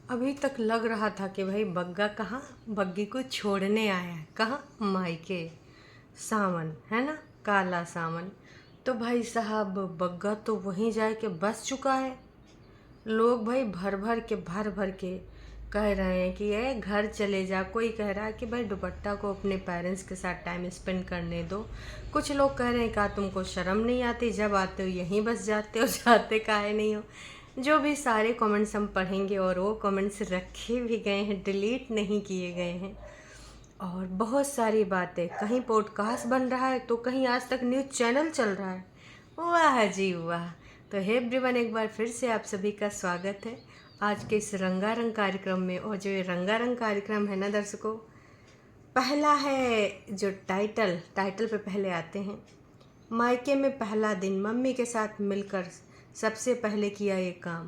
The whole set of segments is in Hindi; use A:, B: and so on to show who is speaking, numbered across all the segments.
A: अभी तक लग रहा था कि भाई बग्गा कहाँ बग्गी को छोड़ने आया है, कहाँ मायके सावन है ना, काला सावन। तो भाई साहब बग्गा तो वहीं जाए के बस चुका है। लोग भाई भर भर के कह रहे हैं कि ये घर चले जा। कोई कह रहा है कि भाई दुपट्टा को अपने पेरेंट्स के साथ टाइम स्पेंड करने दो। कुछ लोग कह रहे हैं क्या तुमको शर्म नहीं आती, जब आते हो यहीं बस जाते हो, जाते काहे नहीं हो। जो भी सारे कमेंट्स हम पढ़ेंगे, और वो कमेंट्स रखे भी गए हैं, डिलीट नहीं किए गए हैं। और बहुत सारी बातें, कहीं पॉडकास्ट बन रहा है तो कहीं आज तक न्यूज़ चैनल चल रहा है। वाह जी वाह। तो हे एवरीवन, एक बार फिर से आप सभी का स्वागत है आज के इस रंगारंग कार्यक्रम में। और जो ये रंगारंग कार्यक्रम है ना दर्शकों, पहला है जो टाइटल पे पहले आते हैं। मायके में पहला दिन, मम्मी के साथ मिलकर सबसे पहले किया ये काम।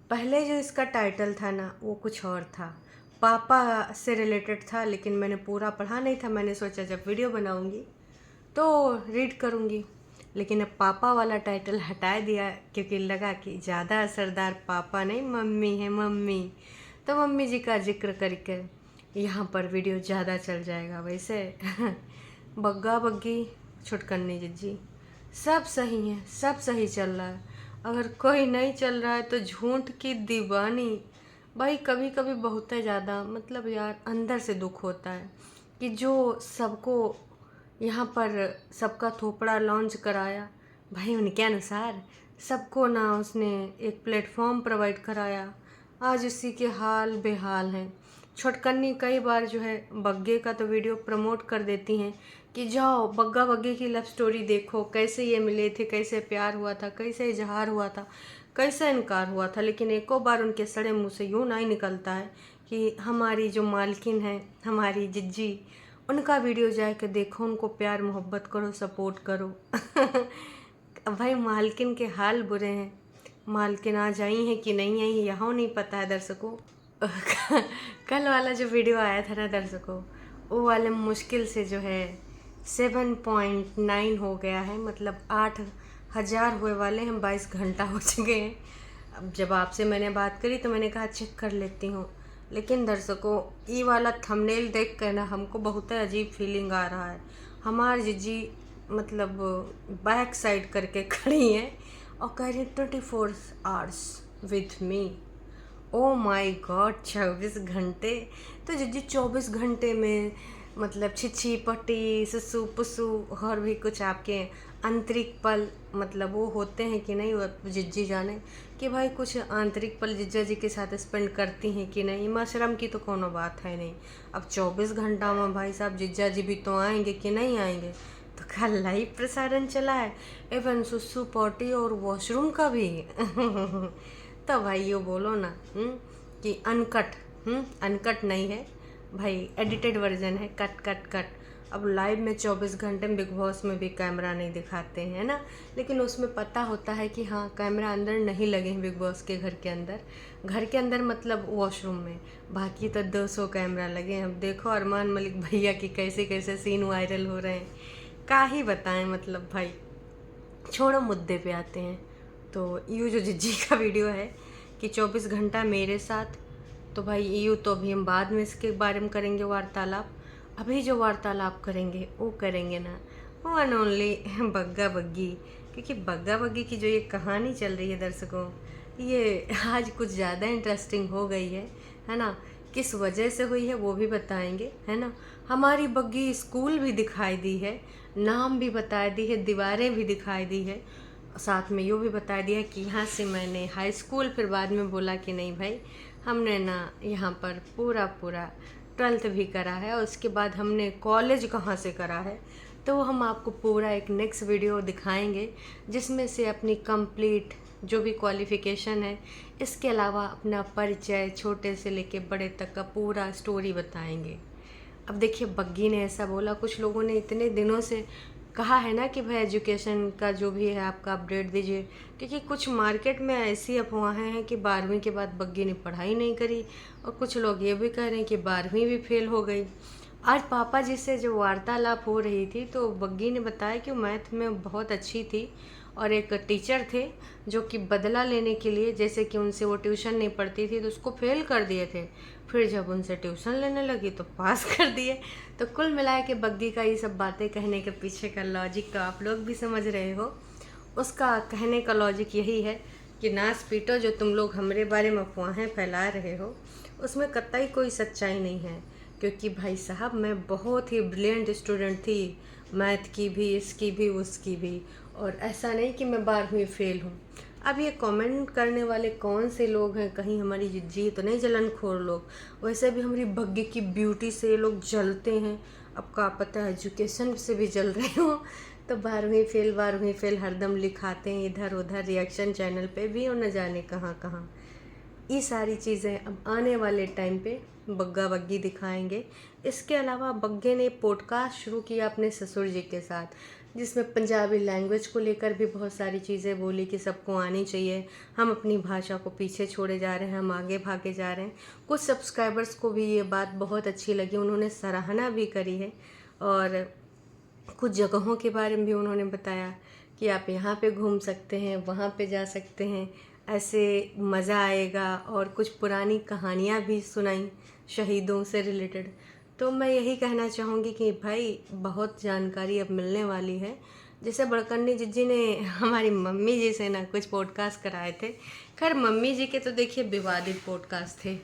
A: पहले जो इसका टाइटल था ना वो कुछ और था, पापा से रिलेटेड था, लेकिन मैंने पूरा पढ़ा नहीं था। मैंने सोचा जब वीडियो बनाऊंगी तो रीड करूंगी, लेकिन अब पापा वाला टाइटल हटा दिया क्योंकि लगा कि ज़्यादा असरदार पापा नहीं मम्मी है, मम्मी। तो मम्मी जी का जिक्र करके यहाँ पर वीडियो ज़्यादा चल जाएगा। वैसे बग्गा बग्गी छुटकन्नी जिज्जी सब सही है, सब सही चल रहा है। अगर कोई नहीं चल रहा है तो झूठ की दीवानी। भाई कभी कभी बहुत ज़्यादा मतलब यार अंदर से दुख होता है कि जो सबको यहाँ पर सबका थोपड़ा लॉन्च कराया, भाई उनके अनुसार सबको ना उसने एक प्लेटफॉर्म प्रोवाइड कराया, आज उसी के हाल बेहाल हैं। छुटकन्नी कई बार जो है बग्गे का तो वीडियो प्रमोट कर देती हैं कि जाओ बग्गा बग्गे की लव स्टोरी देखो, कैसे ये मिले थे, कैसे प्यार हुआ था, कैसे इजहार हुआ था, कैसे इनकार हुआ था। लेकिन एको बार उनके सड़े मुंह से यूँ नहीं निकलता है कि हमारी जो मालकिन है, हमारी जिज्जी, उनका वीडियो जाके देखो, उनको प्यार मोहब्बत करो, सपोर्ट करो। भाई मालकिन के हाल बुरे हैं। मालकिन आज आई हैं कि नहीं आई यहाँ नहीं पता है दर्शकों। कल वाला जो वीडियो आया था ना दर्शकों, वो वाले मुश्किल से जो है 7.9 हो गया है, मतलब 8,000 हुए वाले हैं। 22 घंटा हो चुके हैं। अब जब आपसे मैंने बात करी तो मैंने कहा चेक कर लेती हूँ, लेकिन दर्शकों ये वाला थंबनेल देख कर ना हमको बहुत अजीब फीलिंग आ रहा है। हमारी जीजी मतलब बैक साइड करके खड़ी हैं और कह रही 24 hours with me. Oh my God, 24 घंटे। तो जीजी 24 घंटे में मतलब छिछी पट्टी सुसु पुसु और भी कुछ आपके आंतरिक पल मतलब वो होते हैं कि नहीं, वो जिज्जी जाने कि भाई कुछ आंतरिक पल जिज्जा जी के साथ स्पेंड करती हैं कि नहीं। मशरम की तो कोनो बात है नहीं। अब 24 घंटा में भाई साहब जिज्जा जी भी तो आएंगे कि नहीं आएंगे। तो कल लाइव प्रसारण चला है, इवन सुसु पॉटी और वॉशरूम का भी। तो भाई यो बोलो ना कि अनकट, अनकट नहीं है भाई, एडिटेड वर्जन है, कट कट कट। अब लाइव में 24 घंटे में बिग बॉस में भी कैमरा नहीं दिखाते हैं ना, लेकिन उसमें पता होता है कि हाँ कैमरा अंदर नहीं लगे हैं बिग बॉस के घर के अंदर। घर के अंदर मतलब वॉशरूम में, बाकी तो 200 कैमरा लगे हैं। अब देखो अरमान मलिक भैया की कैसे कैसे सीन वायरल हो रहे हैं, का ही बताएं। मतलब भाई छोड़ो, मुद्दे पे आते हैं। तो यू जो जिज्जी का वीडियो है कि 24 घंटा मेरे साथ, तो भाई यू तो अभी हम बाद में इसके बारे में करेंगे वार्तालाप। अभी जो वार्तालाप करेंगे वो करेंगे ना वन ओनली बग्गा बग्गी, क्योंकि बग्गा बग्गी की जो ये कहानी चल रही है दर्शकों, ये आज कुछ ज़्यादा इंटरेस्टिंग हो गई है ना। किस वजह से हुई है वो भी बताएंगे, है ना। हमारी बग्गी स्कूल भी दिखाई दी है, नाम भी बता दी है, दीवारें भी दिखाई दी है, साथ में यूँ भी बता दिया कि यहाँ से मैंने हाई स्कूल, फिर बाद में बोला कि नहीं भाई हमने ना यहाँ पर पूरा 12th भी करा है, और उसके बाद हमने कॉलेज कहाँ से करा है। तो हम आपको पूरा एक नेक्स्ट वीडियो दिखाएंगे जिसमें से अपनी कंप्लीट जो भी क्वालिफ़िकेशन है, इसके अलावा अपना परिचय छोटे से लेके बड़े तक का पूरा स्टोरी बताएंगे। अब देखिए बग्गी ने ऐसा बोला, कुछ लोगों ने इतने दिनों से कहा है ना कि भाई एजुकेशन का जो भी है आपका अपडेट दीजिए, क्योंकि कुछ मार्केट में ऐसी अफवाहें हैं कि 12वीं के बाद बग्गी ने पढ़ाई नहीं करी, और कुछ लोग ये भी कह रहे हैं कि 12वीं भी फेल हो गई। आज पापा जी से जो वार्तालाप हो रही थी तो बग्गी ने बताया कि मैथ में बहुत अच्छी थी और एक टीचर थे जो कि बदला लेने के लिए, जैसे कि उनसे वो ट्यूशन नहीं पढ़ती थी तो उसको फेल कर दिए थे, फिर जब उनसे ट्यूशन लेने लगी तो पास कर दिए। तो कुल मिला के बग्गी का ये सब बातें कहने के पीछे का लॉजिक तो आप लोग भी समझ रहे हो। उसका कहने का लॉजिक यही है कि नास पीटो, जो तुम लोग हमारे बारे में अफवाहें फैला रहे हो उसमें कतई कोई सच्चाई नहीं है। क्योंकि भाई साहब मैं बहुत ही ब्रिलियंट स्टूडेंट थी, मैथ की भी, इसकी भी, उसकी भी, और ऐसा नहीं कि मैं 12वीं फेल हूँ। अब ये कमेंट करने वाले कौन से लोग हैं, कहीं हमारी जिज्जी तो नहीं जलनखोर लोग? वैसे भी हमारी बग्गी की ब्यूटी से ये लोग जलते हैं। अब का पता है एजुकेशन से भी जल रहे हो तो 12वीं फेल हरदम लिखाते हैं इधर उधर रिएक्शन चैनल पे भी, और न जाने कहाँ कहाँ। ये सारी चीज़ें अब आने वाले टाइम पे बग्गा बग्गी दिखाएंगे। इसके अलावा बग्गे ने पॉडकास्ट शुरू किया अपने ससुर जी के साथ, जिसमें पंजाबी लैंग्वेज को लेकर भी बहुत सारी चीज़ें बोली कि सबको आनी चाहिए, हम अपनी भाषा को पीछे छोड़े जा रहे हैं, हम आगे भागे जा रहे हैं। कुछ सब्सक्राइबर्स को भी ये बात बहुत अच्छी लगी, उन्होंने सराहना भी करी है, और कुछ जगहों के बारे में भी उन्होंने बताया कि आप यहाँ पे घूम सकते हैं, वहाँ पे जा सकते हैं, ऐसे मज़ा आएगा। और कुछ पुरानी कहानियाँ भी सुनाई शहीदों से रिलेटेड। तो मैं यही कहना चाहूँगी कि भाई बहुत जानकारी अब मिलने वाली है। जैसे बड़कन्नी जिज्जी ने हमारी मम्मी जी से ना कुछ पॉडकास्ट कराए थे। खैर मम्मी जी के तो देखिए विवादित पॉडकास्ट थे।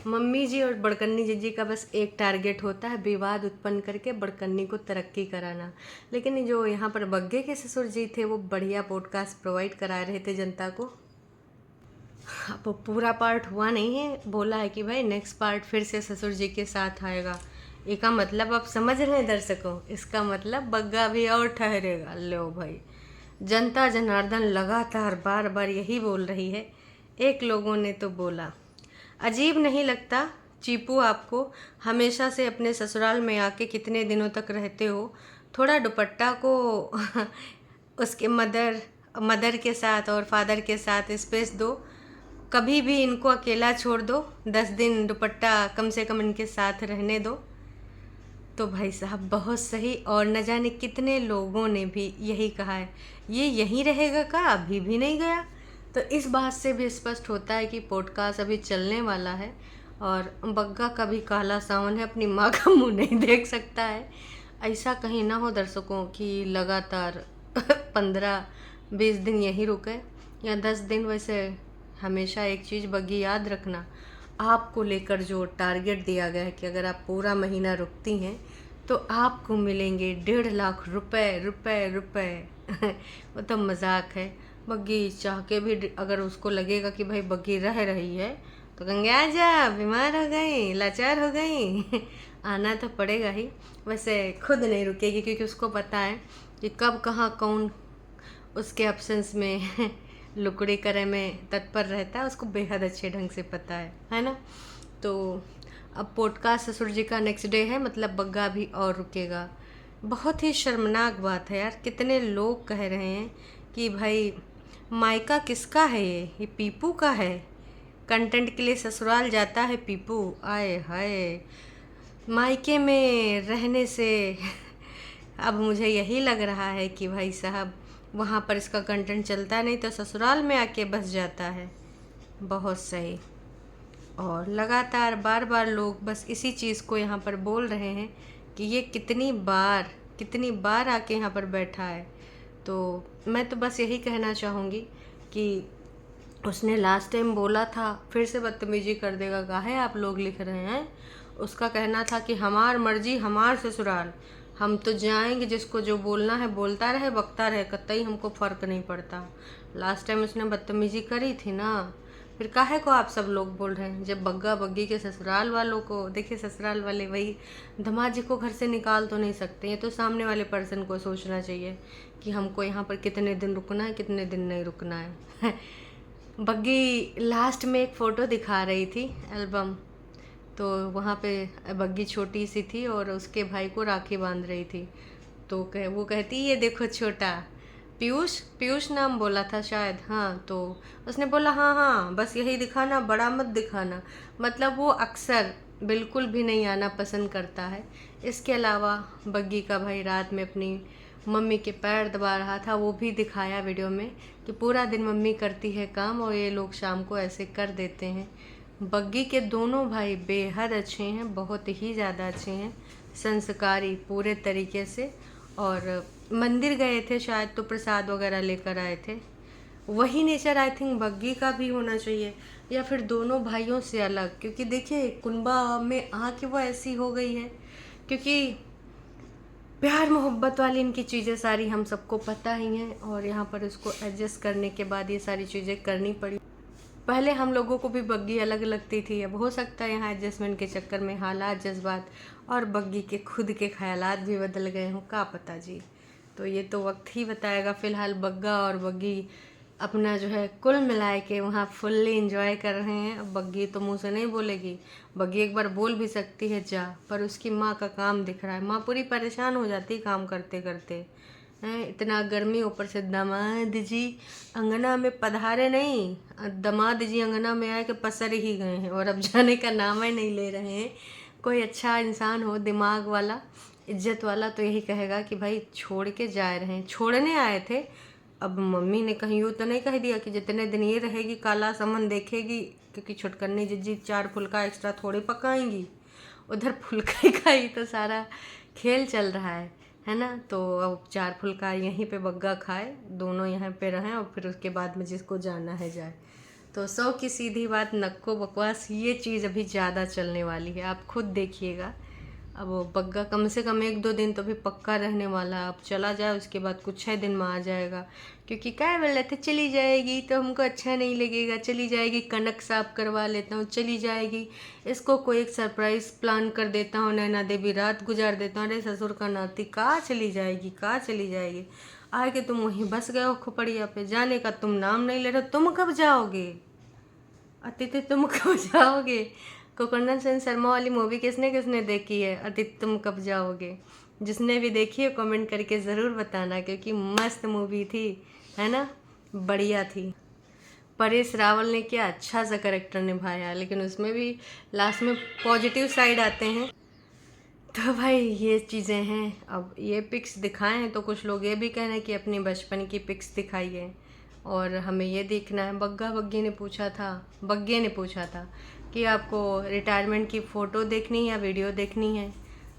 A: मम्मी जी और बड़कन्नी जिज्जी का बस एक टारगेट होता है, विवाद उत्पन्न करके बड़कन्नी को तरक्की कराना। लेकिन जो यहाँ पर बग्गे के ससुर जी थे वो बढ़िया पॉडकास्ट प्रोवाइड करा रहे थे जनता को। अब पूरा पार्ट हुआ नहीं है, बोला है कि भाई नेक्स्ट पार्ट फिर से ससुर जी के साथ आएगा। इसका मतलब आप समझ रहे हैं दर्शकों, इसका मतलब बग्गा भी और ठहरेगा। लो भाई, जनता जनार्दन लगातार बार बार यही बोल रही है। एक लोगों ने तो बोला, अजीब नहीं लगता चीपू आपको हमेशा से अपने ससुराल में आके कितने दिनों तक रहते हो, थोड़ा दुपट्टा को उसके मदर के साथ और फादर के साथ स्पेस दो, कभी भी इनको अकेला छोड़ दो, 10 दिन दुपट्टा कम से कम इनके साथ रहने दो। तो भाई साहब बहुत सही, और न जाने कितने लोगों ने भी यही कहा है, ये यहीं रहेगा का, अभी भी नहीं गया। तो इस बात से भी स्पष्ट होता है कि पॉडकास्ट अभी चलने वाला है, और बग्गा का भी काला सावन है, अपनी माँ का मुंह नहीं देख सकता है। ऐसा कहीं ना हो दर्शकों कि लगातार 15-20 दिन यहीं रुके या 10 दिन। वैसे हमेशा एक चीज़ बग्गी याद रखना, आपको लेकर जो टारगेट दिया गया है कि अगर आप पूरा महीना रुकती हैं तो आपको मिलेंगे 1.5 लाख रुपए। वो तो मजाक है। बग्गी चाह के भी अगर उसको लगेगा कि भाई बग्गी रह रही है तो कहेंगे आजा, बीमार हो गई, लाचार हो गई आना तो पड़ेगा ही। वैसे खुद नहीं रुकेगी क्योंकि उसको पता है कि कब कहाँ कौन उसके एब्सेंस में लुकड़ी करे में तत्पर रहता है, उसको बेहद अच्छे ढंग से पता है ना। तो अब पॉडकास्ट ससुर जी का नेक्स्ट डे है, मतलब बग्गा भी और रुकेगा। बहुत ही शर्मनाक बात है यार, कितने लोग कह रहे हैं कि भाई मायका किसका है, ये पीपू का है, कंटेंट के लिए ससुराल जाता है पीपू। आए हाय, मायके में रहने से अब मुझे यही लग रहा है कि भाई साहब वहाँ पर इसका कंटेंट चलता नहीं तो ससुराल में आके बस जाता है। बहुत सही। और लगातार बार बार लोग बस इसी चीज़ को यहाँ पर बोल रहे हैं कि ये कितनी बार आके यहाँ पर बैठा है। तो मैं तो बस यही कहना चाहूँगी कि उसने लास्ट टाइम बोला था, फिर से बदतमीजी कर देगा, काहे आप लोग लिख रहे हैं। उसका कहना था कि हमार मर्जी हमार ससुराल, हम तो जाएंगे, जिसको जो बोलना है बोलता रहे, बकता रहे, कतई हमको फ़र्क नहीं पड़ता। लास्ट टाइम उसने बदतमीजी करी थी ना, फिर काहे को आप सब लोग बोल रहे हैं। जब बग्गा बग्गी के ससुराल वालों को देखिए, ससुराल वाले वही धमाजी को घर से निकाल तो नहीं सकते, ये तो सामने वाले पर्सन को सोचना चाहिए कि हमको यहाँ पर कितने दिन रुकना है, कितने दिन नहीं रुकना है। बग्गी लास्ट में एक फ़ोटो दिखा रही थी एल्बम, तो वहाँ पे बग्गी छोटी सी थी और उसके भाई को राखी बांध रही थी। तो वो कहती ये देखो छोटा पीयूष नाम बोला था शायद, हाँ। तो उसने बोला हाँ बस यही दिखाना, बड़ा मत दिखाना। मतलब वो अक्सर बिल्कुल भी नहीं आना पसंद करता है। इसके अलावा बग्गी का भाई रात में अपनी मम्मी के पैर दबा रहा था, वो भी दिखाया वीडियो में कि पूरा दिन मम्मी करती है काम और ये लोग शाम को ऐसे कर देते हैं। बग्गी के दोनों भाई बेहद अच्छे हैं, बहुत ही ज़्यादा अच्छे हैं, संस्कारी पूरे तरीके से। और मंदिर गए थे शायद, तो प्रसाद वगैरह लेकर आए थे। वही नेचर आई थिंक बग्गी का भी होना चाहिए, या फिर दोनों भाइयों से अलग, क्योंकि देखिए कुंबा में आके वो ऐसी हो गई है, क्योंकि प्यार मोहब्बत वाली इनकी चीज़ें सारी हम सबको पता ही हैं, और यहाँ पर उसको एडजस्ट करने के बाद ये सारी चीज़ें करनी पड़ी। पहले हम लोगों को भी बग्गी अलग लगती थी, अब हो सकता है यहाँ एडजस्टमेंट के चक्कर में हालात, जज्बात और बग्गी के खुद के ख्यालात भी बदल गए हों, क्या पता जी। तो ये तो वक्त ही बताएगा। फ़िलहाल बग्गा और बग्गी अपना जो है कुल मिलाए के वहाँ फुल्ली इंजॉय कर रहे हैं। अब बग्गी तो मुंह से नहीं बोलेगी, बग्गी एक बार बोल भी सकती है जा, पर उसकी माँ का काम दिख रहा है। माँ पूरी परेशान हो जाती है काम करते करते हैं। इतना गर्मी, ऊपर से दामाद जी अंगना में पधारे नहीं, दामाद जी अंगना में आए के पसर ही गए हैं और अब जाने का नाम ही नहीं ले रहे हैं। कोई अच्छा इंसान हो, दिमाग वाला, इज्जत वाला, तो यही कहेगा कि भाई छोड़ के जा रहे हैं, छोड़ने आए थे। अब मम्मी ने कहीं यूँ तो नहीं कह दिया कि जितने दिन ये रहेगी काला समन देखेगी, क्योंकि छुटकन्नी जिज्जी 4 फुल्का एक्स्ट्रा थोड़ी पकाएंगी, उधर फुल्का का ही तो सारा खेल चल रहा है ना। तो अब 4 फुल्का यहीं पे बग्गा खाए, दोनों यहाँ पे रहें और फिर उसके बाद में जिसको जाना है जाए। तो 100 की सीधी बात, नक्को बकवास, ये चीज़ अभी ज़्यादा चलने वाली है, आप खुद देखिएगा। अब वो बग्गा कम से कम 1-2 दिन तो भी पक्का रहने वाला है। अब चला जाए उसके बाद कुछ 6 दिन में आ जाएगा, क्योंकि क्या बोल रहे थे चली जाएगी तो हमको अच्छा नहीं लगेगा, चली जाएगी कनक साफ करवा लेता हूँ, चली जाएगी इसको कोई एक सरप्राइज़ प्लान कर देता हूँ, नैना देवी रात गुजार देता हूँ। अरे ससुर का नाती, कहाँ चली जाएगी, कहाँ चली जाएगी, आके तुम वहीं बस गए हो खोपड़िया पे, जाने का तुम नाम नहीं ले रहे। तुम कब जाओगे अतिथि, तुम कब जाओगे? कोकन्ना सेन शर्मा वाली मूवी किसने किसने देखी है? अतिथि तुम कब जाओगे? जिसने भी देखी है कमेंट करके ज़रूर बताना, क्योंकि मस्त मूवी थी, है ना, बढ़िया थी। परेश रावल ने क्या अच्छा सा करेक्टर निभाया, लेकिन उसमें भी लास्ट में पॉजिटिव साइड आते हैं। तो भाई ये चीज़ें हैं। अब ये पिक्स दिखाएं हैं तो कुछ लोग ये भी कह रहे हैं कि अपनी बचपन की पिक्स दिखाइए, और हमें ये देखना है। बग्गे ने पूछा था कि आपको रिटायरमेंट की फ़ोटो देखनी है या वीडियो देखनी है।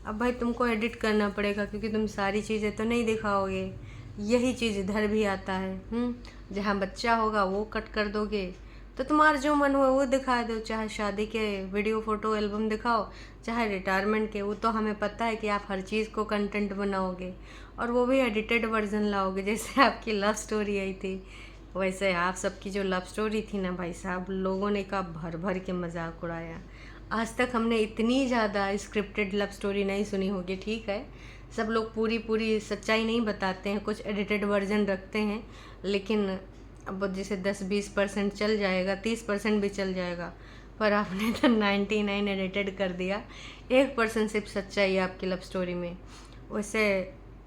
A: अब भाई तुमको एडिट करना पड़ेगा, क्योंकि तुम सारी चीज़ें तो नहीं दिखाओगे। यही चीज़ इधर भी आता है। जहाँ बच्चा होगा वो कट कर दोगे, तो तुम्हारा जो मन हो वो दिखा दो, चाहे शादी के वीडियो फ़ोटो एल्बम दिखाओ, चाहे रिटायरमेंट के। वो तो हमें पता है कि आप हर चीज़ को कंटेंट बनाओगे, और वो भी एडिटेड वर्जन लाओगे। जैसे आपकी लव स्टोरी आई थी, वैसे आप सबकी जो लव स्टोरी थी ना भाई साहब, लोगों ने का भर भर के मजाक उड़ाया। आज तक हमने इतनी ज़्यादा स्क्रिप्टेड लव स्टोरी नहीं सुनी होगी। ठीक है, सब लोग पूरी सच्चाई नहीं बताते हैं, कुछ एडिटेड वर्जन रखते हैं, लेकिन अब जैसे 10-20% चल जाएगा, 30% भी चल जाएगा, पर आपने तो 99 एडिटेड कर दिया। 1% सिर्फ सच्चाई है आपकी लव स्टोरी में। वैसे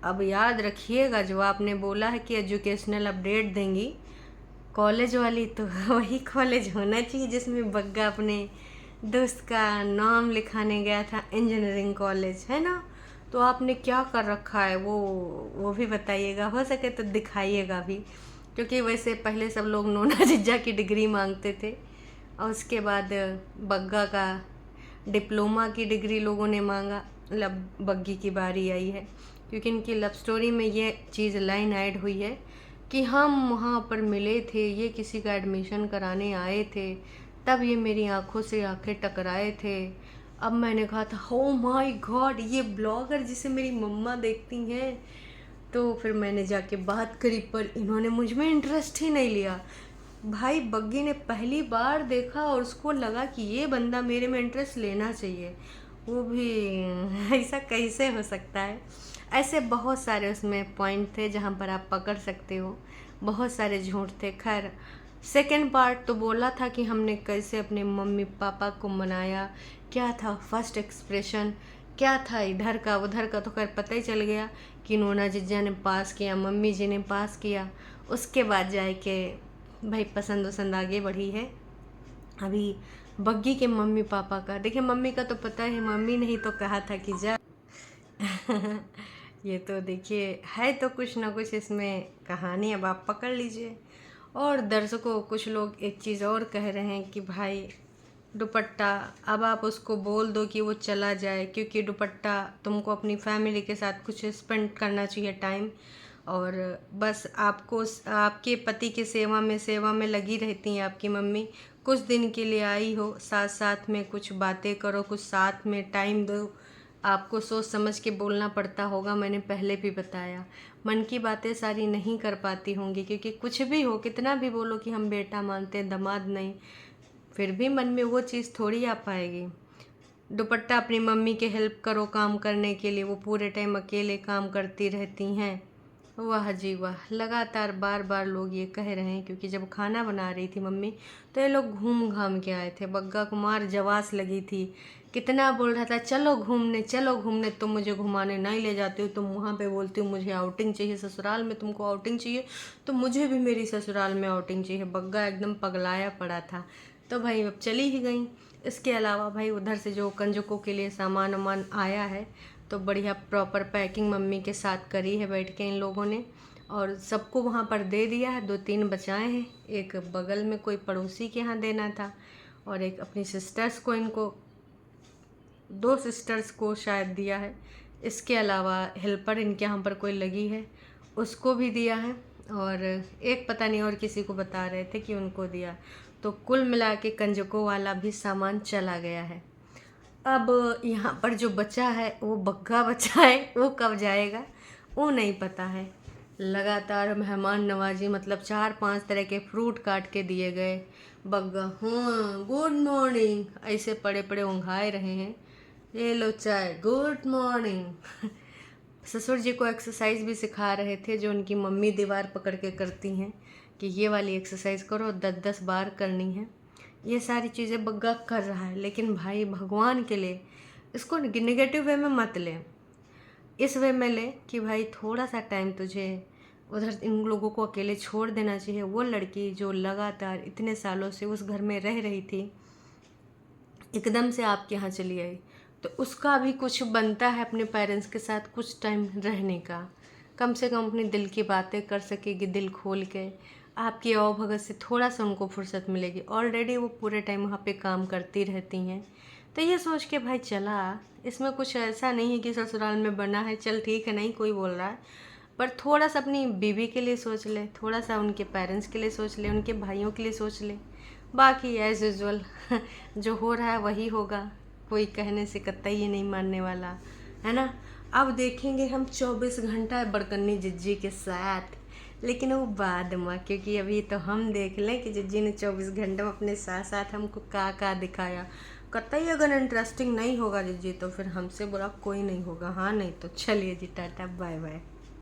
A: अब याद रखिएगा, जो आपने बोला है कि एजुकेशनल अपडेट देंगी कॉलेज वाली, तो वही कॉलेज होना चाहिए जिसमें बग्गा अपने दोस्त का नाम लिखाने गया था, इंजीनियरिंग कॉलेज, है ना। तो आपने क्या कर रखा है वो भी बताइएगा, हो सके तो दिखाइएगा भी, क्योंकि वैसे पहले सब लोग नोना जिज्जा की डिग्री मांगते थे, और उसके बाद बग्गा का डिप्लोमा की डिग्री लोगों ने मांगा। बग्गी की बारी आई है, क्योंकि इनकी लव स्टोरी में ये चीज़ लाइन ऐड हुई है कि हम वहाँ पर मिले थे, ये किसी का एडमिशन कराने आए थे, तब ये मेरी आंखों से आंखें टकराए थे। अब मैंने कहा था ओ माय गॉड, ये ब्लॉगर जिसे मेरी मम्मा देखती हैं। तो फिर मैंने जाके बात करी, पर इन्होंने मुझ में इंटरेस्ट ही नहीं लिया। भाई बग्गी ने पहली बार देखा और उसको लगा कि ये बंदा मेरे में इंटरेस्ट लेना चाहिए, वो भी ऐसा कैसे हो सकता है। ऐसे बहुत सारे उसमें पॉइंट थे जहाँ पर आप पकड़ सकते हो, बहुत सारे झूठ थे। खैर, सेकेंड पार्ट तो बोला था कि हमने कैसे अपने मम्मी पापा को मनाया, क्या था फर्स्ट एक्सप्रेशन, क्या था इधर का उधर का, तो खैर पता ही चल गया कि नोना जिज्जा ने पास किया, मम्मी जी ने पास किया। उसके बाद जाए के भाई पसंद वसंद आगे बढ़ी है। अभी बग्गी के मम्मी पापा का देखिए, मम्मी का तो पता है, मम्मी ने ही तो कहा था कि जा ये तो देखिए है तो कुछ ना कुछ इसमें कहानी, अब आप पकड़ लीजिए। और दर्शकों, कुछ लोग एक चीज़ और कह रहे हैं कि भाई दुपट्टा, अब आप उसको बोल दो कि वो चला जाए, क्योंकि दुपट्टा तुमको अपनी फैमिली के साथ कुछ स्पेंड करना चाहिए टाइम। और बस आपको आपके पति की सेवा में लगी रहती हैं आपकी मम्मी। कुछ दिन के लिए आई हो, साथ साथ में कुछ बातें करो, कुछ साथ में टाइम दो। आपको सोच समझ के बोलना पड़ता होगा, मैंने पहले भी बताया। मन की बातें सारी नहीं कर पाती होंगी, क्योंकि कुछ भी हो, कितना भी बोलो कि हम बेटा मानते हैं, दामाद नहीं, फिर भी मन में वो चीज़ थोड़ी आ पाएगी। दुपट्टा अपनी मम्मी के हेल्प करो काम करने के लिए, वो पूरे टाइम अकेले काम करती रहती हैं। वाह जी वाह, लगातार बार बार लोग ये कह रहे हैं, क्योंकि जब खाना बना रही थी मम्मी तो ये लोग घूम घाम के आए थे। बग्गा कुमार जवास लगी थी, कितना बोल रहा था चलो घूमने चलो घूमने, तुम मुझे घुमाने नहीं ले जाती हो, तुम वहाँ पे बोलती हो मुझे आउटिंग चाहिए, ससुराल में तुमको आउटिंग चाहिए, तो मुझे भी मेरी ससुराल में आउटिंग चाहिए। बग्गा एकदम पगलाया पड़ा था। तो भाई अब चली ही गई। इसके अलावा भाई उधर से जो कंजकों के लिए सामान वामान आया है, तो बढ़िया प्रॉपर पैकिंग मम्मी के साथ करी है बैठ के इन लोगों ने, और सबको वहाँ पर दे दिया है। 2-3 बचाए हैं, एक बगल में कोई पड़ोसी के यहाँ देना था, और एक अपनी सिस्टर्स को, इनको 2 सिस्टर्स को शायद दिया है। इसके अलावा हेल्पर इनके यहाँ पर कोई लगी है, उसको भी दिया है, और एक पता नहीं और किसी को बता रहे थे कि उनको दिया। तो कुल मिला के कंजकों वाला भी सामान चला गया है। अब यहाँ पर जो बचा है वो बग्गा बचा है, वो कब जाएगा वो नहीं पता है। लगातार मेहमान नवाजी, मतलब 4-5 तरह के फ्रूट काट के दिए गए। बग्गा हाँ गुड मॉर्निंग ऐसे पड़े पड़े ऊँघाए रहे हैं। ये लो चाय, गुड मॉर्निंग। ससुर जी को एक्सरसाइज भी सिखा रहे थे, जो उनकी मम्मी दीवार पकड़ के करती हैं कि ये वाली एक्सरसाइज करो, 10-10 बार करनी है। ये सारी चीज़ें बग्गा कर रहा है, लेकिन भाई भगवान के लिए इसको नेगेटिव वे में मत ले, इस वे में ले कि भाई थोड़ा सा टाइम तुझे उधर इन लोगों को अकेले छोड़ देना चाहिए। वो लड़की जो लगातार इतने सालों से उस घर में रह रही थी, एकदम से आपके यहाँ चली आई, तो उसका भी कुछ बनता है अपने पेरेंट्स के साथ कुछ टाइम रहने का। कम से कम अपने दिल की बातें कर सकेगी, दिल खोल के। आपकी अवभगत से थोड़ा सा उनको फुर्सत मिलेगी। ऑलरेडी वो पूरे टाइम वहाँ पे काम करती रहती हैं, तो ये सोच के भाई चला। इसमें कुछ ऐसा नहीं है कि ससुराल में बना है, चल ठीक है, नहीं कोई बोल रहा है, पर थोड़ा सा अपनी बीवी के लिए सोच ले, थोड़ा सा उनके पेरेंट्स के लिए सोच ले, उनके भाइयों के लिए सोच ले। बाकी एज यूजुअल जो हो रहा है वही होगा, कोई कहने से कतई ये नहीं मानने वाला है ना। अब देखेंगे हम 24 घंटा बड़कन्नी जिज्जी के साथ, लेकिन वो बाद में, क्योंकि अभी तो हम देख लें कि जिज्जी ने 24 घंटे में अपने साथ साथ हमको का दिखाया। कतई अगर इंटरेस्टिंग नहीं होगा जिज्जी, तो फिर हमसे बुरा कोई नहीं होगा। हाँ नहीं तो चलिए जी, टाटा बाय बाय।